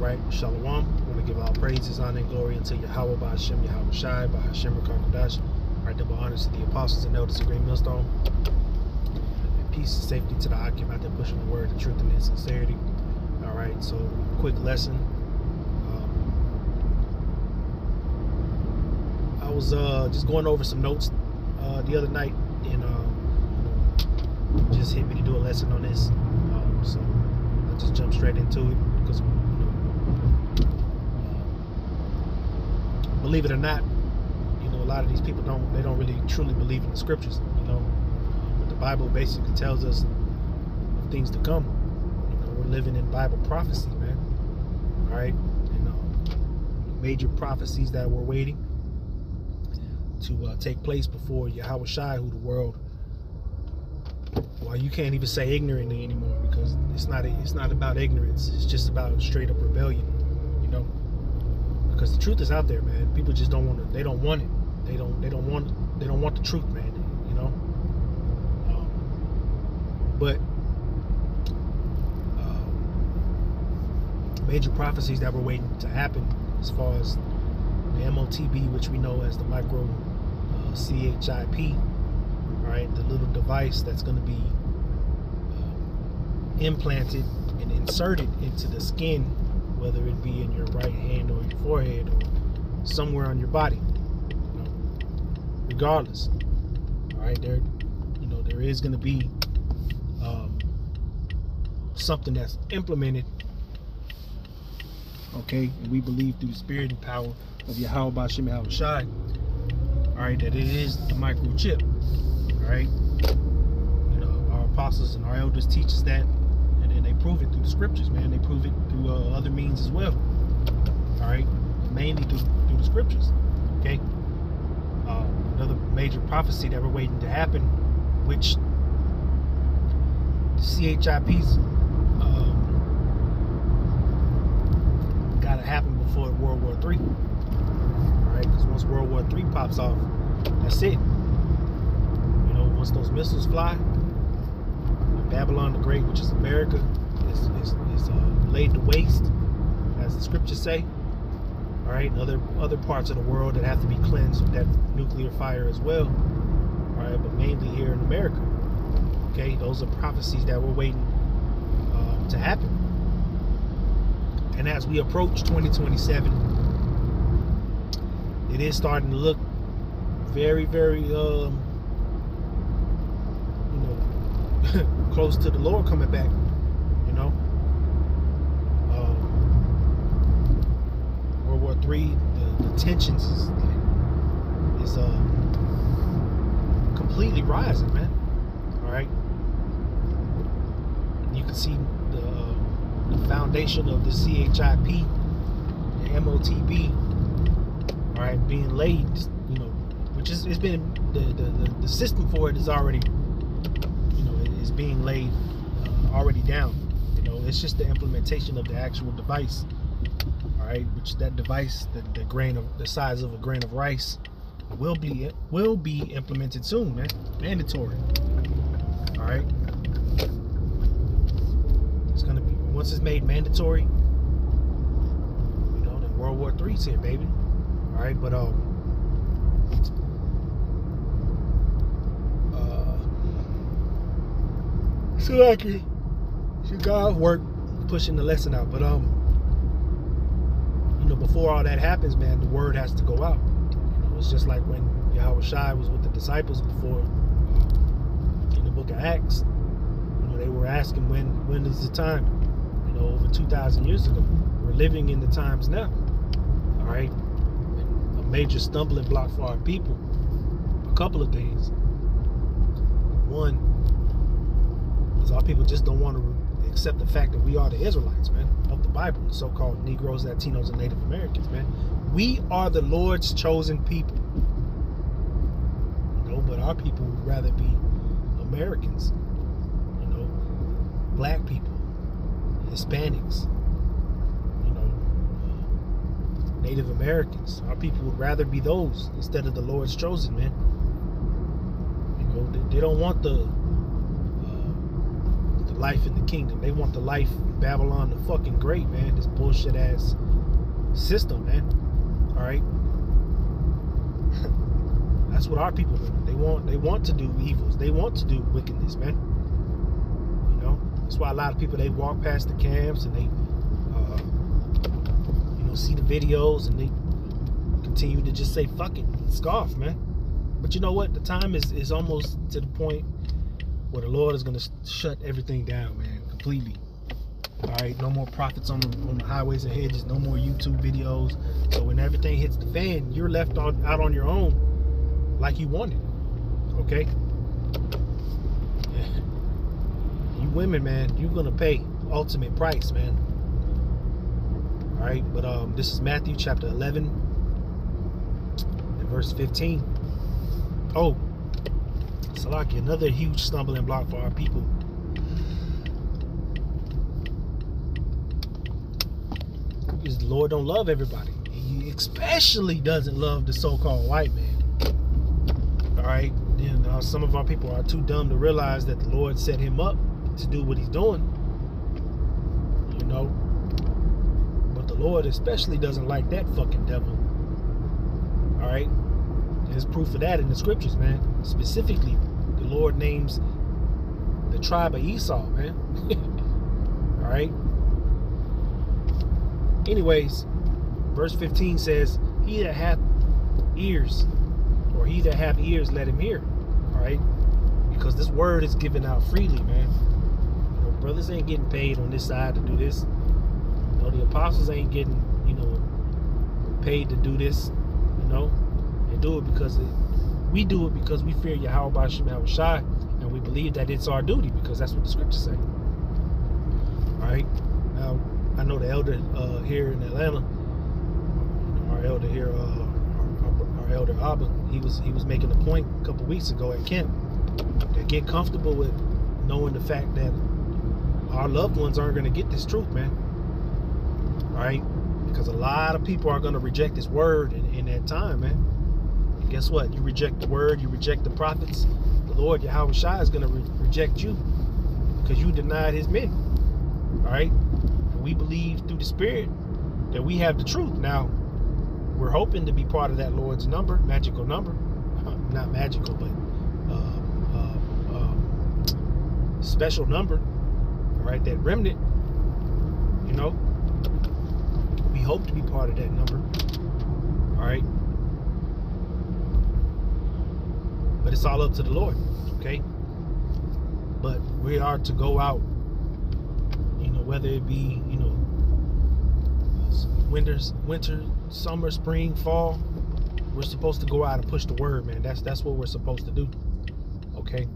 right, Shalom. I want to give all praises, honor, and glory unto Yahweh by Hashem, Yahweh Shai, by Hashem, Rakakodash. All right, double honors to the apostles and elders of Great Millstone. And peace and safety to the Akim out there pushing the word, the truth, and the sincerity. All right, so quick lesson. I was just going over some notes the other night, and just hit me to do a lesson on this. So I just jumped straight into it because, believe it or not, a lot of these people don't really truly believe in the scriptures, but the Bible basically tells us of things to come. We're living in Bible prophecy, man. All right, major prophecies that were waiting to take place before Yahweh Shai, who the world, well, you can't even say ignorantly anymore, because it's not about ignorance. It's just about straight up rebellion, because the truth is out there, man. People just don't want it. They don't want it. They don't want the truth, man. But major prophecies that were waiting to happen, as far as the MOTB, which we know as the micro CHIP, right? The little device that's going to be implanted and inserted into the skin, whether it be in your right hand or your forehead or somewhere on your body, regardless. All right, there is going to be something that's implemented, okay, and we believe through the spirit and power of Yahweh B'Shem Yahweh Shai, all right, that it is the microchip. All right, our apostles and our elders teach us that, and then they prove it through the scriptures, man. They prove it through other means as well. All right, mainly through the scriptures. Okay. Another major prophecy that we're waiting to happen, which the CHIPs got to happen before World War III. All right, because once World War III pops off, that's it. Once those missiles fly, Babylon the Great, which is America, is laid to waste, as the scriptures say. All right, and other parts of the world that have to be cleansed with that nuclear fire as well. All right, but mainly here in America. Okay, those are prophecies that we're waiting to happen. And as we approach 2027, it is starting to look very, very close to the Lord coming back. World War III, the tensions is completely rising, man. All right, you can see the foundation of the CHIP, the MOTB, all right, being laid, which is, it's been the system for it is already, is being laid already down. It's just the implementation of the actual device. All right, which that device, the size of a grain of rice, will be implemented soon, man. Mandatory. All right, it's gonna be, once it's made mandatory, then World War III's here, baby. All right, but so I can God work pushing the lesson out, but before all that happens, man, the word has to go out. It's just like when Yahweh Shai was with the disciples before, in the book of Acts. They were asking when is the time? Over 2,000 years ago. We're living in the times now. All right, and a major stumbling block for our people. A couple of things. One is our people just don't want to accept the fact that we are the Israelites, man, of the Bible, the so-called Negroes, Latinos, and Native Americans, man. We are the Lord's chosen people. But our people would rather be Americans, black people, Hispanics, Native Americans. Our people would rather be those instead of the Lord's chosen, man. They don't want the life in the kingdom. They want the life in Babylon the fucking great, man. This bullshit ass system, man. All right. That's what our people want. They want to do evils. They want to do wickedness, man. You know, that's why a lot of people, they walk past the camps and they, you know, see the videos and they continue to just say fuck it, scoff, man. But you know what? The time is almost to the point where the Lord is going to shut everything down, man, completely. All right, no more prophets on the highways and hedges, no more YouTube videos. So when everything hits the fan, you're left out on your own, like you wanted. Okay. Yeah. You women, man, you're gonna pay ultimate price, man. All right, but this is Matthew chapter 11 and verse 15. Oh, Salaki, another huge stumbling block for our people. Is the Lord don't love everybody. He especially doesn't love the so-called white man. All right, then some of our people are too dumb to realize that the Lord set him up to do what he's doing. You know, but the Lord especially doesn't like that fucking devil. All right, there's proof of that in the scriptures, man. Specifically, the Lord names the tribe of Esau, man. All right. Anyways, verse 15 says, he that hath ears, or he that hath ears, let him hear. All right, because this word is given out freely, man. You know, brothers ain't getting paid on this side to do this. You know, the apostles ain't getting, you know, paid to do this. You know, they do it because we do it because we fear Yahweh B'Shem Yahushai, and we believe that it's our duty because that's what the scriptures say. All right, now I know the elder here in Atlanta, you know, our elder here, our elder Abba, he was making a point a couple weeks ago at camp to get comfortable with knowing the fact that our loved ones aren't going to get this truth, man. All right, because a lot of people are going to reject this word in that time, man. And guess what? You reject the word, you reject the prophets. The Lord Yahweh Shai is going to reject you because you denied his men. All right. We believe through the Spirit that we have the truth. Now, we're hoping to be part of that Lord's number, magical number. Not magical, but special number. All right, that remnant. You know, we hope to be part of that number. All right. But it's all up to the Lord, okay? But we are to go out, you know, whether it be, you know, winter, summer, spring, fall, we're supposed to go out and push the word, man. That's what we're supposed to do. Okay?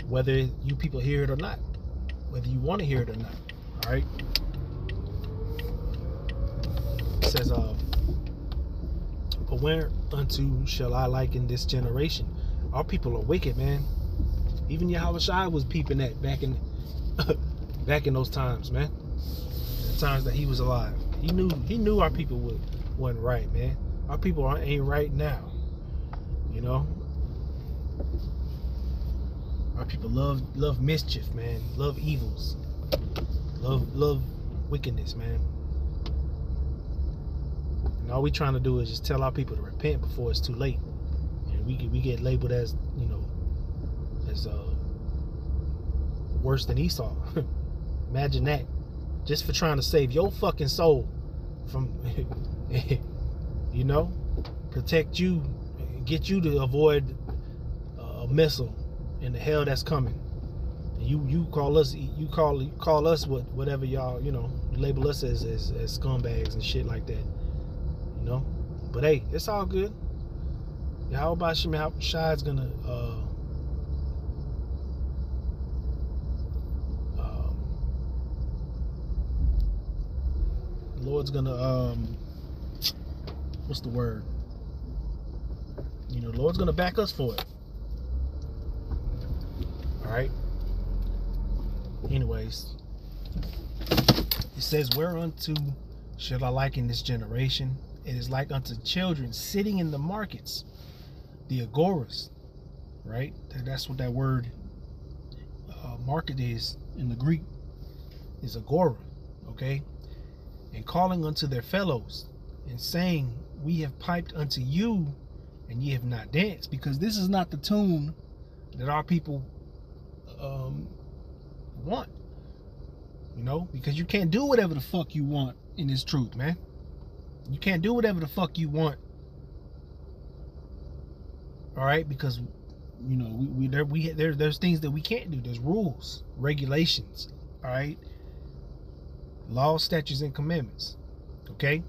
Whether you people hear it or not. Whether you want to hear it or not. All right? It says, but whereunto shall I liken this generation? Our people are wicked, man. Even Yahweh Shai was peeping that back in those times, man. The times that he was alive. He knew our people wasn't right, man. Our people ain't right now. You know? Our people love mischief, man. Love evils. Love wickedness, man. And all we trying to do is just tell our people to repent before it's too late. And we get labeled as, you know, as worse than Esau. Imagine that. Just for trying to save your fucking soul from, you know, protect you, get you to avoid a missile and the hell that's coming. You call us, you call us whatever y'all, you know, label us as scumbags and shit like that, you know. But hey, it's all good. Yahweh B'Shem Yahushai is gonna Lord's gonna what's the word? You know, the Lord's gonna back us for it. All right. Anyways, it says, whereunto shall I liken this generation? It is like unto children sitting in the markets, the agoras, right? That's what that word market is in the Greek is agora, okay? And calling unto their fellows and saying, we have piped unto you and ye have not danced, because this is not the tune that our people want, you know, because you can't do whatever the fuck you want in this truth, man. You can't do whatever the fuck you want, all right? Because, you know, there's things that we can't do. There's rules, regulations, all right? Laws, statutes, and commandments, okay?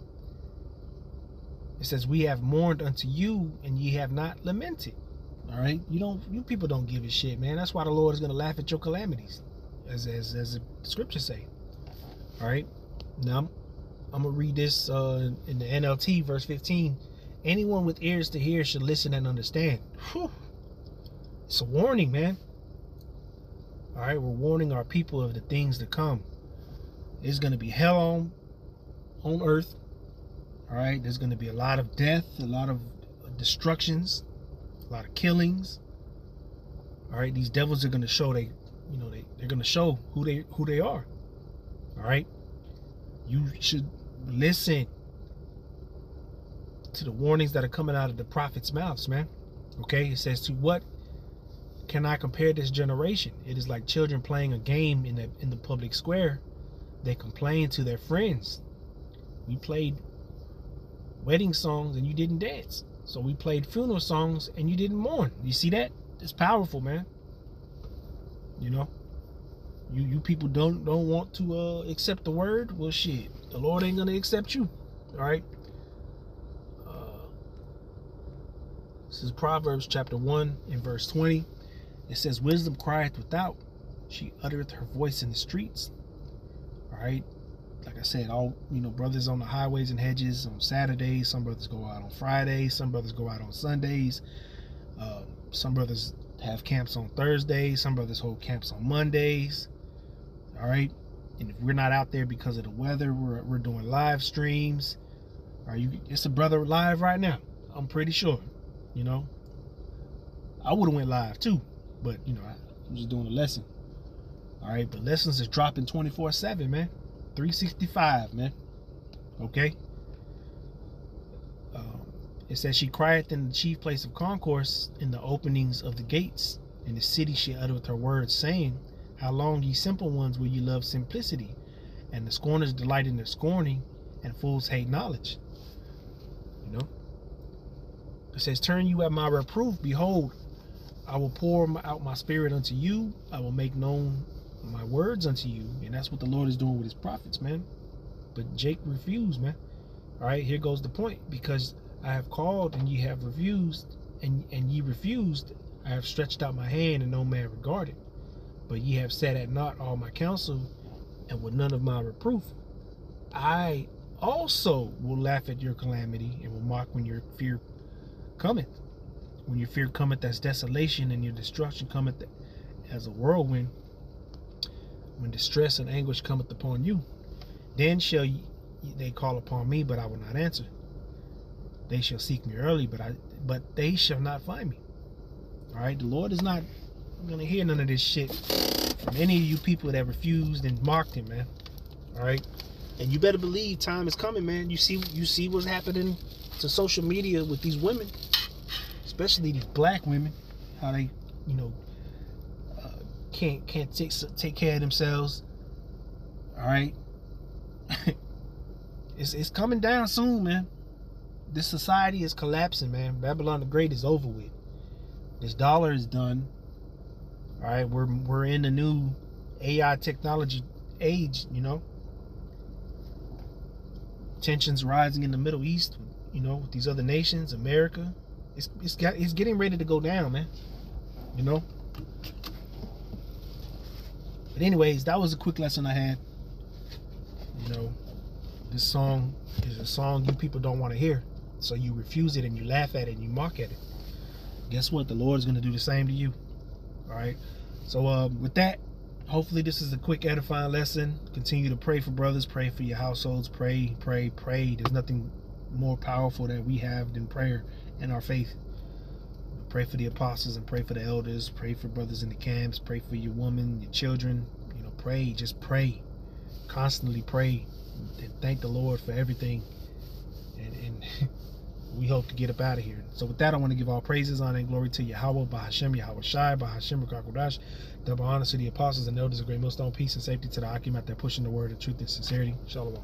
It says, we have mourned unto you, and ye have not lamented, all right? You people don't give a shit, man. That's why the Lord is going to laugh at your calamities, as the scriptures say, all right? Now, I'm going to read this in the NLT, verse 15. Anyone with ears to hear should listen and understand. Whew. It's a warning, man. All right, we're warning our people of the things to come. There's going to be hell on earth. All right, there's going to be a lot of death, a lot of destructions, a lot of killings. All right, these devils are going to show they're going to show who they are. All right, you should listen to the warnings that are coming out of the prophets' mouths, man. Okay, it says, to what can I compare this generation? It is like children playing a game in the public square. They complain to their friends. We played wedding songs and you didn't dance. So we played funeral songs and you didn't mourn. You see that? It's powerful, man. You know, you people don't want to accept the word. Well, shit, the Lord ain't gonna accept you. All right. This is Proverbs chapter 1 and verse 20. It says, wisdom crieth without, she uttereth her voice in the streets. All right, like I said, all brothers on the highways and hedges on Saturdays. Some brothers go out on Fridays. Some brothers go out on Sundays. Some brothers have camps on Thursdays. Some brothers hold camps on Mondays. All right, and if we're not out there because of the weather, we're doing live streams. It's a brother live right now. I'm pretty sure. You know, I would have went live too, but I'm just doing a lesson. All right, but lessons is dropping 24/7, man. 365, man. Okay. It says, she crieth in the chief place of concourse, in the openings of the gates. In the city she uttereth her words, saying, how long, ye simple ones, will ye love simplicity? And the scorners delight in their scorning, and fools hate knowledge. You know. It says, turn you at my reproof. Behold, I will pour out my spirit unto you. I will make known my words unto you. And that's what the Lord is doing with his prophets, man. But Jake refused, man. All right, here goes the point. Because I have called and ye have refused, and ye refused, I have stretched out my hand and no man regarded. But ye have set at naught all my counsel, and with none of my reproof. I also will laugh at your calamity, and will mock when your fear cometh. When your fear cometh as desolation, and your destruction cometh as a whirlwind, when distress and anguish cometh upon you, then shall they call upon me, but I will not answer. They shall seek me early, but they shall not find me. All right, the Lord is not gonna hear none of this shit from any of you people that refused and mocked him, man. All right, and you better believe time is coming, man. You see what's happening to social media with these women, especially these black women, how they, can't take care of themselves. All right, it's coming down soon, man. This society is collapsing, man. Babylon the Great is over with. This dollar is done. All right, we're in the new AI technology age. Tensions rising in the Middle East. With these other nations, America. It's getting ready to go down, man. But anyways, that was a quick lesson I had. This song is a song you people don't want to hear. So you refuse it and you laugh at it and you mock at it. Guess what? The Lord is going to do the same to you. All right. So with that, hopefully this is a quick edifying lesson. Continue to pray for brothers. Pray for your households. Pray. There's nothing more powerful that we have than prayer and our faith. Pray for the apostles and pray for the elders. Pray for brothers in the camps. Pray for your woman, your children. You know, pray. Just pray. Constantly pray. And thank the Lord for everything. And we hope to get up out of here. So with that, I want to give all praises, honor, and glory to Yahweh, Bahashem, Yahweh Shai, Bahashem, Rakakodash. Double honor to the apostles and elders of Great Millstone. Peace and safety to the Akim out there pushing the word of truth and sincerity. Shalom.